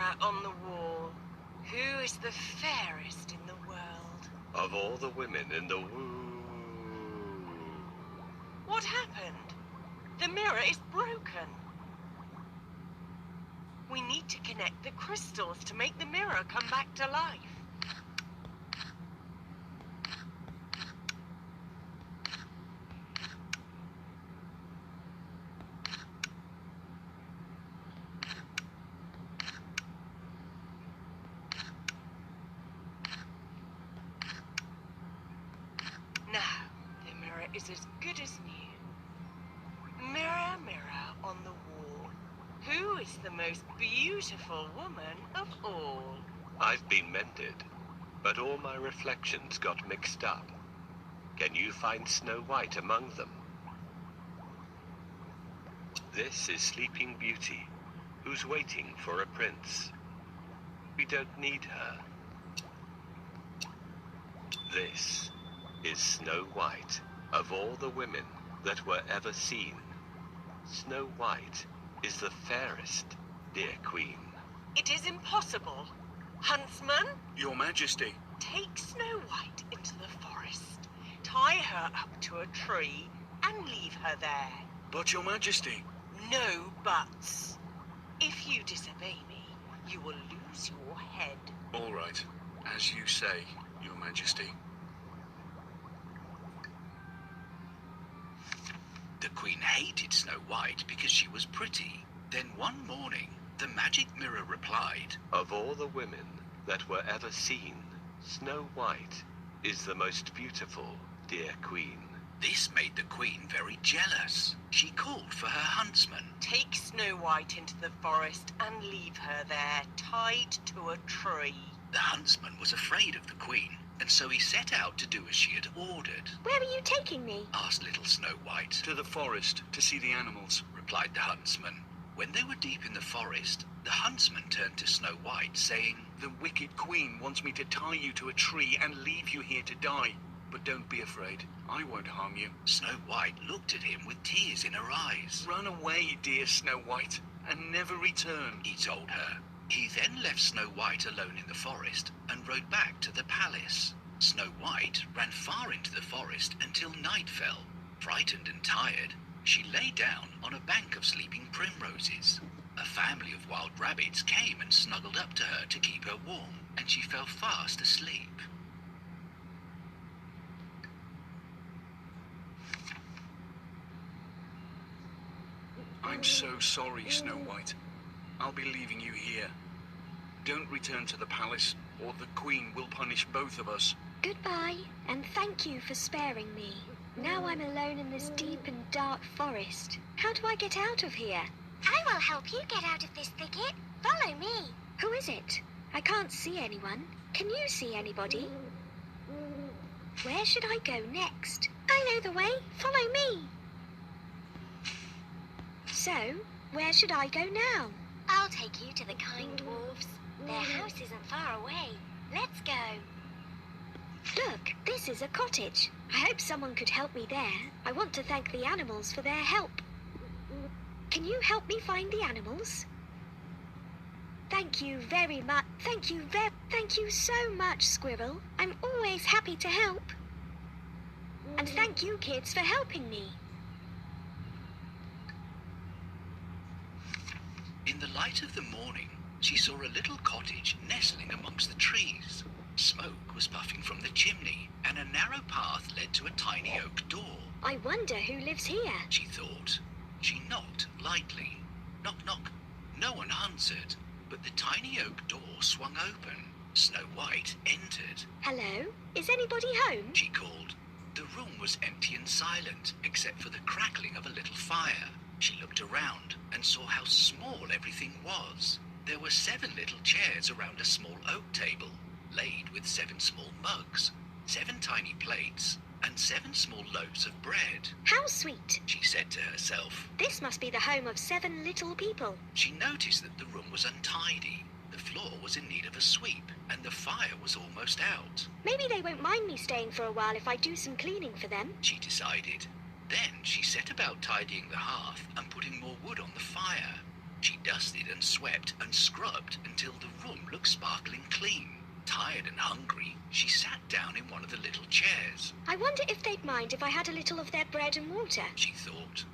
mirror on the wall, who is the fairest in the world? Of all the women in the What happened? The mirror is broken. We need to connect the crystals to make the mirror come back to life. Now, the mirror is as good as new. Mirror, mirror on the wall, who is the most beautiful woman of all? I've been mended, but all my reflections got mixed up. Can you find Snow White among them? This is Sleeping Beauty, who's waiting for a prince. We don't need her. This is Snow White, of all the women that were ever seen. Snow White is the fairest, dear Queen. It is impossible. Huntsman, Your Majesty. take Snow White into the forest, tie her up to a tree, and leave her there. But Your Majesty. No buts. If you disobey me, you will lose your head. All right, as you say, Your Majesty. The Queen hated Snow White because she was pretty. Then one morning, the magic mirror replied, Of all the women that were ever seen, Snow White is the most beautiful, dear Queen. This made the Queen very jealous. She called for her huntsman. Take Snow White into the forest and leave her there, tied to a tree. The huntsman was afraid of the Queen, and so he set out to do as she had ordered. Where are you taking me? Asked little Snow White. To the forest to see the animals. Replied the huntsman. When they were deep in the forest, the huntsman turned to Snow White, saying, The wicked Queen wants me to tie you to a tree and leave you here to die. But don't be afraid, I won't harm you. Snow White looked at him with tears in her eyes. Run away, dear Snow White, and never return, He told her. He then left Snow White alone in the forest and rode back to the palace. Snow White ran far into the forest until night fell. Frightened and tired, she lay down on a bank of sleeping primroses. A family of wild rabbits came and snuggled up to her to keep her warm, and she fell fast asleep. I'm so sorry, Snow White. I'll be leaving you here. Don't return to the palace, or the Queen will punish both of us. Goodbye, and thank you for sparing me. Now I'm alone in this deep and dark forest. How do I get out of here? I will help you get out of this thicket. Follow me. Who is it? I can't see anyone. Can you see anybody? Where should I go next? I know the way. Follow me. So, where should I go now? I'll take you to the kind dwarfs. Their house isn't far away. Let's go. Look, this is a cottage. I hope someone could help me there. I want to thank the animals for their help. Can you help me find the animals? Thank you very much. Thank you so much, Squirrel. I'm always happy to help. And thank you, kids, for helping me. In the light of the morning, she saw a little cottage nestling amongst the trees. Smoke was puffing from the chimney, and a narrow path led to a tiny oak door. I wonder who lives here. She thought. She knocked lightly. Knock, knock. No one answered, but the tiny oak door swung open. Snow White entered. Hello? Is anybody home? She called. The room was empty and silent, except for the crackling of a little fire. She looked around and saw how small everything was. There were 7 little chairs around a small oak table, laid with 7 small mugs, 7 tiny plates, and 7 small loaves of bread. How sweet. She said to herself. This must be the home of 7 little people. She noticed that the room was untidy. The floor was in need of a sweep, and the fire was almost out. Maybe they won't mind me staying for a while if I do some cleaning for them. She decided. Then she set about tidying the hearth and putting more wood on the fire. She dusted and swept and scrubbed until the room looked sparkling clean. Tired and hungry, she sat down in one of the little chairs. I wonder if they'd mind if I had a little of their bread and water. She thought.